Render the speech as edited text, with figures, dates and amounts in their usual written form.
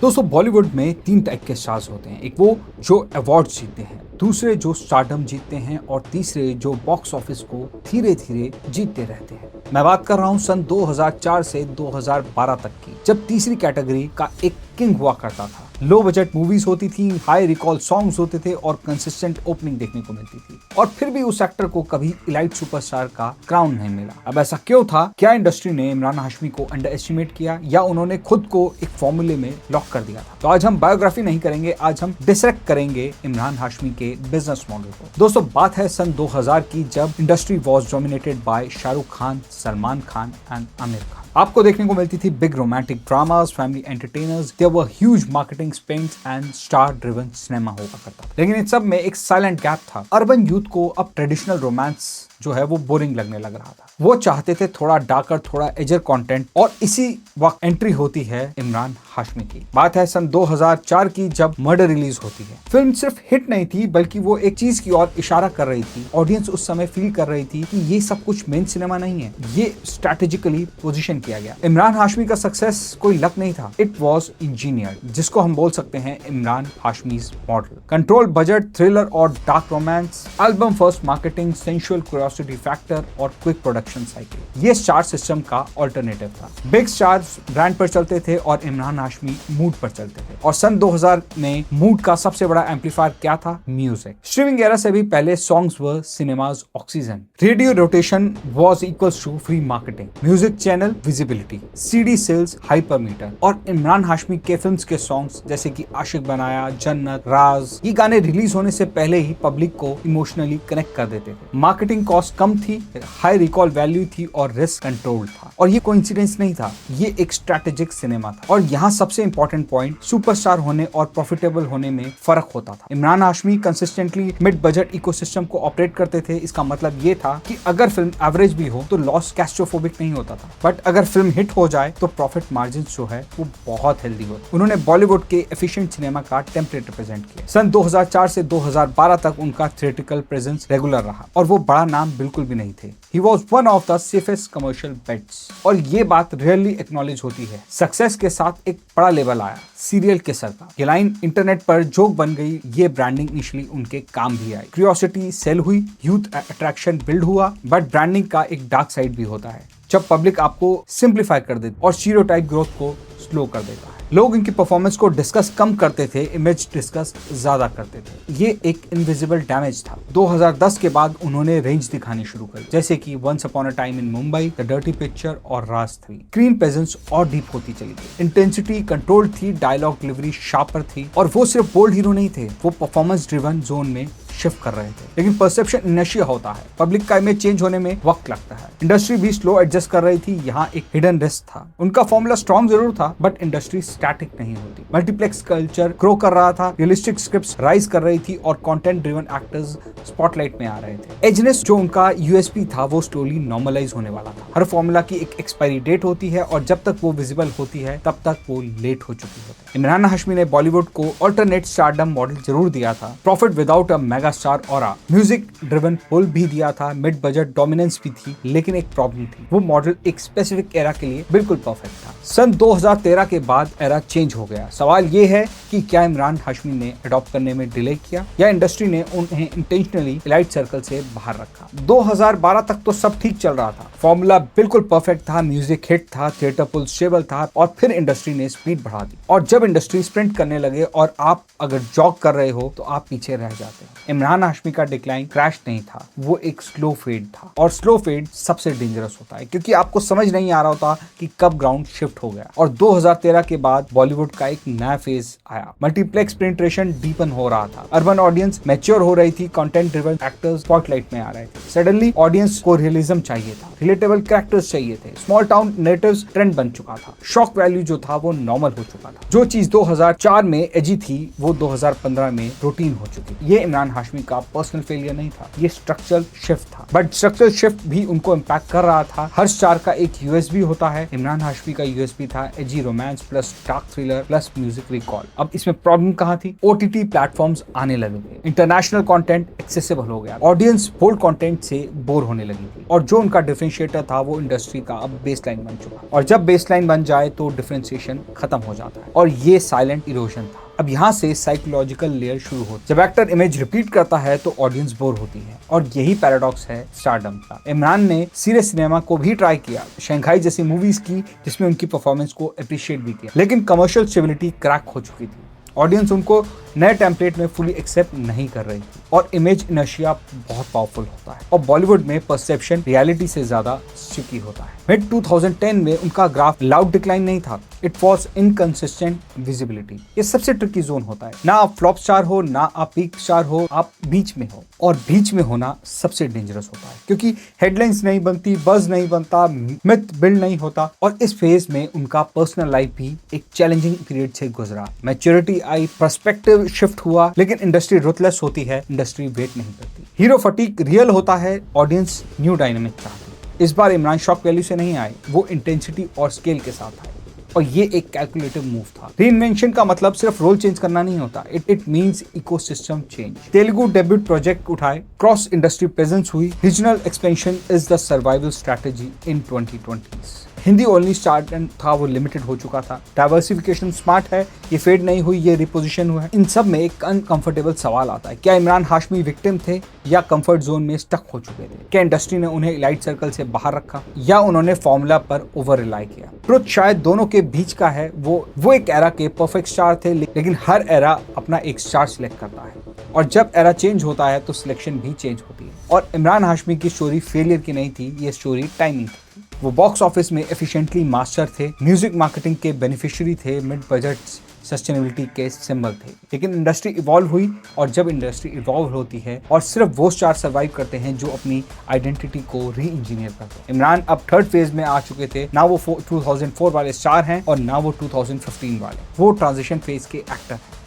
दोस्तों बॉलीवुड में 3 टाइप के स्टार्स होते हैं। एक वो जो अवार्ड जीतते हैं, दूसरे जो स्टारडम जीतते हैं और तीसरे जो बॉक्स ऑफिस को धीरे धीरे जीतते रहते हैं। मैं बात कर रहा हूँ सन 2004 से 2012 तक की, जब तीसरी कैटेगरी का एक किंग हुआ करता था। लो बजट मूवीज होती थी, हाई रिकॉल सॉन्ग्स होते थे और कंसिस्टेंट ओपनिंग देखने को मिलती थी, और फिर भी उस एक्टर को कभी इलाइट सुपरस्टार का क्राउन नहीं मिला। अब ऐसा क्यों था? क्या इंडस्ट्री ने इमरान हाशमी को अंडर एस्टिमेट किया या उन्होंने खुद को एक फॉर्मूले में लॉक कर दिया था? तो आज हम बायोग्राफी नहीं करेंगे, आज हम डिसरेक्ट करेंगे इमरान हाशमी के बिजनेस मॉडल को। दोस्तों बात है सन 2000 की, जब industry was dominated by Shahrukh Khan, Salman Khan and Aamir Khan. आपको देखने को मिलती थी big romantic dramas, family entertainers, there were huge marketing spends and star driven cinema हुआ करता था। लेकिन इन सब में एक साइलेंट गैप था। अर्बन यूथ को अब ट्रेडिशनल रोमांस जो है वो बोरिंग लगने लग रहा था। वो चाहते थे थोड़ा डार्कर, थोड़ा एजर कंटेंट, और इसी वक्त एंट्री होती है इमरान हाशमी की। बात है सन 2004 की, जब मर्डर रिलीज होती है। फिल्म सिर्फ हिट नहीं थी, बल्कि वो एक चीज की ओर इशारा कर रही थी। ऑडियंस उस समय फील कर रही थी कि ये सब कुछ मेन सिनेमा नहीं है, ये स्ट्रेटेजिकली पोजीशन किया गया। इमरान हाशमी का सक्सेस कोई लक नहीं था, इट वॉज इंजीनियर्ड, जिसको हम बोल सकते हैं Imran Hashmi's model. Control budget, thriller और dark romance, album first marketing, sensual curiosity factor और क्विक प्रोडक्शन साइकिल, ये स्टार सिस्टम का ऑल्टरनेटिव था। बिग स्टार्स ब्रांड पर चलते थे और इमरान हाशमी मूड पर चलते थे। और सन 2000 में मूड का सबसे बड़ा एम्पलीफायर क्या था? म्यूजिक। स्ट्रीमिंग एरा से भी पहले songs were cinema's oxygen. Radio rotation was equals to free marketing, music channel visibility, CD sales hypermeter. और इमरान हाशमी के फिल्म्स के सॉन्ग्स जैसे कि आशिक बनाया, जन्नत, राज, ये गाने रिलीज होने से पहले ही पब्लिक को इमोशनली कनेक्ट कर देते थे। मार्केटिंग कॉस्ट कम थी, हाई रिकॉल वैल्यू थी और रिस्क कंट्रोल था। और ये कोइंसिडेंस नहीं था, ये एक स्ट्रेटेजिक सिनेमा था। और यहाँ सबसे इंपॉर्टेंट पॉइंट, सुपरस्टार होने और प्रॉफिटेबल होने में फर्क होता था। Imran Hashmi consistently mid budget ecosystem को ऑपरेट करते थे। इसका मतलब ये था कि अगर फिल्म एवरेज भी हो तो लॉस कैस्ट्रोफोबिक नहीं होता था, बट अगर फिल्म हिट हो जाए तो प्रॉफिट मार्जिन जो है वो बहुत हेल्दी होता। उन्होंने बॉलीवुड के एफिशिएंट सिनेमा का टेम्पलेट रिप्रेजेंट किया। सन 2004 से 2012 तक उनका थिएट्रिकल प्रेजेंस रेगुलर रहा, और वो बड़ा नाम बिल्कुल भी नहीं थे। He was one of the safest commercial bets। और ये बात रियली एक्नॉलेज होती है। सक्सेस के साथ एक बड़ा लेवल आया, सीरियल किसर का। ये लाइन इंटरनेट पर जोक बन गई। ये ब्रांडिंग इनिशियली उनके काम भी आई। क्यूरियोसिटी सेल हुई, यूथ अट्रैक्शन बिल्ड हुआ, बट ब्रांडिंग का एक डार्क साइड भी होता है, जब पब्लिक आपको सिंप्लीफाई कर देती और स्टीरियोटाइप ग्रोथ को स्लो कर देता है। लोग इनकी परफॉर्मेंस को डिस्कस कम करते थे, इमेज डिस्कस ज्यादा करते थे। ये एक इनविजिबल डैमेज था। 2010 के बाद उन्होंने रेंज दिखानी शुरू करी, जैसे कि once upon a time in Mumbai, the dirty picture और राज 3। स्क्रीन प्रेजेंस और डीप होती चली गई, इंटेंसिटी कंट्रोल थी, डायलॉग डिलीवरी शार्पर थी, और वो सिर्फ बोल्ड हीरो नहीं थे, वो परफॉर्मेंस ड्रिवन जोन में शिफ्ट कर रहे थे। लेकिन परसेप्शन इनर्शिया होता है, पब्लिक का इमेज चेंज होने में वक्त लगता है। इंडस्ट्री भी स्लो एडजस्ट कर रही थी। यहाँ एक हिडन रिस्क था। उनका फॉर्मूला स्ट्रॉन्ग जरूर था, बट इंडस्ट्री स्टैटिक नहीं होती। मल्टीप्लेक्स कल्चर ग्रो कर रहा था, रियलिस्टिक स्क्रिप्ट्स राइज कर रही थी और कंटेंट ड्रिवन एक्टर्स स्पॉटलाइट में आ रहे थे। एजनेस जो उनका यूएसपी था वो स्लोली नॉर्मलाइज होने वाला था। हर फॉर्मूला की एक एक्सपायरी डेट होती है, और जब तक वो विजिबल होती है तब तक वो लेट हो चुकी होती है। इमरान हाशमी ने बॉलीवुड को ऑल्टरनेट स्टारडम मॉडल जरूर दिया था, profit without a mega star aura, music driven pull भी दिया था, मिड बजट डोमिनेंस भी थी। लेकिन एक प्रॉब्लम थी, वो मॉडल एक स्पेसिफिक एरा के लिए बिल्कुल परफेक्ट था। सन 2013 के बाद एरा चेंज हो गया। सवाल ये है कि क्या इमरान हाशमी ने अडॉप्ट करने में डिले किया, या इंडस्ट्री ने उन्हें इंटेंशनली इलाइट सर्कल से बाहर रखा? 2012 तक तो सब ठीक चल रहा था, फॉर्मूला बिल्कुल परफेक्ट था, म्यूजिक हिट था, थिएटर पुल स्टेबल था, और फिर इंडस्ट्री ने स्पीड बढ़ा दी। और जब इंडस्ट्री स्प्रिंट करने लगे और आप अगर जॉग कर रहे हो तो आप पीछे रह जाते हैं। इमरान हाशमी का डिक्लाइन क्रैश नहीं था, वो एक स्लो फेड था। और स्लो फेड सबसे डेंजरस होता है, क्योंकि आपको समझ नहीं आ रहा होता कि कब ग्राउंड शिफ्ट हो गया। और 2013 के बाद बॉलीवुड का एक नया फेज आया। मल्टीप्लेक्स पेनिट्रेशन डीपन हो रहा था, अर्बन ऑडियंस मैच्योर हो रही थी, कंटेंट ड्रिवन एक्टर्स स्पॉटलाइट में आ रहे थे। सडनली ऑडियंस को रियलिज्म चाहिए था, रिलेटेबल कैरेक्टर्स चाहिए थे, स्मॉल टाउन नैरेटिव्स ट्रेंड बन चुका था, शॉक वैल्यू जो था वो नॉर्मल हो चुका था। जो चीज 2004 में एजी थी वो 2015 में रूटीन हो चुकी। ये इमरान हाशमी का पर्सनल फेलियर नहीं था, ये स्ट्रक्चरल शिफ्ट था। बट स्ट्रक्चरल शिफ्ट भी उनको इम्पैक्ट कर रहा था। हर स्टार का एक यूएसबी होता है। इमरान हाशमी का यूएसबी था edgy romance plus dark thriller plus music recall. अब इसमें प्रॉब्लम कहाँ थी? ओटीटी प्लेटफॉर्म्स आने लगे थे, इंटरनेशनल कंटेंट एक्सेसिबल हो गया, ऑडियंस बोल्ड कंटेंट से बोर होने लगी थी, और जो उनका डिफरेंशिएटर था वो इंडस्ट्री का अब बेसलाइन बन चुका। और जब बेसलाइन बन जाए तो डिफरेंशिएशन खत्म हो जाता है, और ये साइलेंट इरोजन था। अब यहाँ से साइकोलॉजिकल लेयर शुरू होती है। जब एक्टर इमेज रिपीट करता है तो ऑडियंस बोर होती है, और यही पैराडॉक्स है स्टारडम का। इमरान ने सीरियस सिनेमा को भी ट्राई किया, शंघाई जैसी मूवीज की जिसमें उनकी परफॉर्मेंस को अप्रिशिएट भी किया, लेकिन कमर्शियल स्टेबिलिटी क्रैक हो चुकी थी। ऑडियंस उनको नए टेम्पलेट में फुली एक्सेप्ट नहीं कर रही थी, और इमेज इनर्शिया बहुत पावरफुल होता है, और बॉलीवुड में परसेप्शन रियलिटी से ज्यादा स्टिकी होता है। मिड 2010 में उनका ग्राफ लाउड डिक्लाइन नहीं था, इट वॉज इनकंसिस्टेंट विजिबिलिटी। ये सबसे ट्रिकी जोन होता है, ना आप फ्लॉप स्टार हो ना आप पीक स्टार हो, आप बीच में हो, और बीच में होना सबसे डेंजरस होता है, क्योंकि हेडलाइंस नहीं बनती, बज नहीं बनता, मिथ बिल्ड नहीं होता। और इस फेज में उनका पर्सनल लाइफ भी एक चैलेंजिंग पीरियड से गुजरा। मैच्योरिटी आई, पर्सपेक्टिव शिफ्ट हुआ, लेकिन इंडस्ट्री रुथलेस होती है, इंडस्ट्री वेट नहीं करती। हीरो फटीक रियल होता है, ऑडियंस न्यू डायनामिक चाहती है। इस बार इमरान शॉक वैल्यू से नहीं आए, वो इंटेंसिटी और स्केल के साथ आए, और ये एक कैलकुलेटिव मूव था। रीइन्वेंशन का मतलब सिर्फ रोल चेंज करना नहीं होता, it means ecosystem change. Telugu debut project उठाए, क्रॉस इंडस्ट्री प्रेजेंस हुई, regional expansion is the survival strategy in 2020s। Hindi only start था, वो लिमिटेड हो चुका था। डाइवर्सिफिकेशन स्मार्ट है, ये फेड नहीं हुई, ये रिपोजिशन हुआ है। इन सब में एक अनकंफर्टेबल सवाल आता है, क्या इमरान हाशमी विक्टिम थे या कंफर्ट जोन में स्टक हो चुके थे? क्या इंडस्ट्री ने उन्हें इलाइट सर्कल से बाहर रखा, या उन्होंने फॉर्मूला पर ओवर रिलाई किया? ट्रुथ शायद दोनों के बीच का है। वो एक एरा के परफेक्ट स्टार थे, लेकिन हर एरा अपना एक स्टार सिलेक्ट करता है, और जब एरा चेंज होता है तो सिलेक्शन भी चेंज होती है। और इमरान हाशमी की स्टोरी फेलियर की नहीं थी, ये स्टोरी टाइमिंग थी। वो बॉक्स ऑफिस में एफिशिएंटली मास्टर थे, म्यूजिक मार्केटिंग के बेनिफिशियरी थे, मिड बजट सस्टेनेबिलिटी के सिंबल थे। लेकिन इंडस्ट्री इवॉल्व हुई, और जब इंडस्ट्री इवॉल्व होती है और सिर्फ वो स्टार सर्वाइव करते हैं जो अपनी आइडेंटिटी को री इंजीनियर करते हैं। इमरान अब थर्ड फेज में आ चुके थे, ना वो 2004 वाले स्टार हैं और ना वो 2015 वाले, वो ट्रांजिशन फेज के एक्टर हैं।